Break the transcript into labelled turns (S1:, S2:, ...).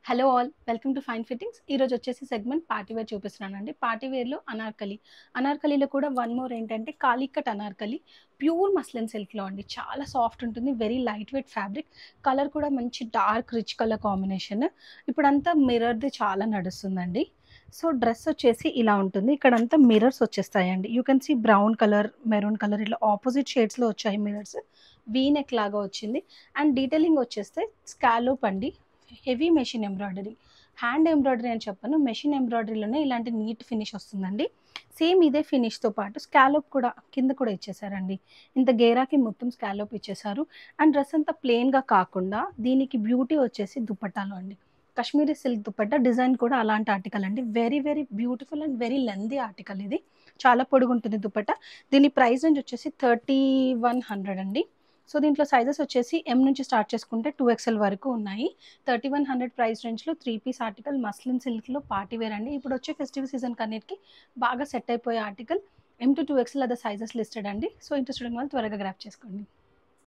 S1: Hello all welcome to fine fittings. ఈరోజు వచ్చేసి segment party wear చూపిస్తున్నానండి. పార్టీ వేర్లో అనార్కలీలో కూడా వన్ మోర్ ఏంటంటే కాలీకట్ అనార్కలి ప్యూర్ మస్లిన్ సిల్క్లో అండి. చాలా సాఫ్ట్ ఉంటుంది, very light weight fabric. Colour కూడా మంచి డార్క్ రిచ్ కలర్ కాంబినేషన్. ఇప్పుడంతా మిర్రర్ది చాలా నడుస్తుందండి. సో డ్రెస్ వచ్చేసి ఇలా ఉంటుంది. ఇక్కడంతా మిర్రర్స్ వచ్చేస్తాయండి. You can see brown colour, maroon colour, ఇలా ఆపోజిట్ షేడ్స్లో వచ్చాయి మిర్రర్స్. వీ నెక్ లాగా వచ్చింది. అండ్ డీటెయిలింగ్ వచ్చేస్తే స్కాలోప్ అండి, heavy machine embroidery. Hand embroidery అని చెప్పను, మెషిన్ ఎంబ్రాయిడరీలోనే ఇలాంటి నీట్ ఫినిష్ వస్తుందండి. సేమ్ ఇదే ఫినిష్తో పాటు స్కాలోప్ కూడా కింద కూడా ఇచ్చేసారండి. ఇంత గేరాకి మొత్తం స్కాలోప్ ఇచ్చేసారు. అండ్ డ్రెస్ అంతా ప్లెయిన్గా కాకుండా దీనికి బ్యూటీ వచ్చేసి దుపట్టాలో అండి. కాశ్మీరీ సిల్క్ దుపట్టా డిజైన్ కూడా అలాంటి ఆర్టికల్ అండి. Very very beautiful and very lengthy article ఇది. చాలా పొడుగుంటుంది దుపట్టా. దీని ప్రైస్ రేంజ్ వచ్చేసి 3100 అండి. సో దీంట్లో సైజెస్ వచ్చేసి ఎం నుంచి స్టార్ట్ చేసుకుంటే 2XL వరకు ఉన్నాయి. 3100 ప్రైస్ రేంజ్లో 3 పీస్ ఆర్టికల్ మస్లిన్ సిల్క్లో పార్టీ వేర్ అండి. ఇప్పుడు వచ్చే ఫెస్టివ్ సీజన్ కన్నిటికి బాగా సెట్ అయిపోయే ఆర్టికల్. M to 2XL అదే సైజెస్ లిస్టెడ్ అండి. సో ఇంట్రెస్టెడ్ ఉన్న వాళ్ళు త్వరగా గ్రాప్ చేసుకోండి.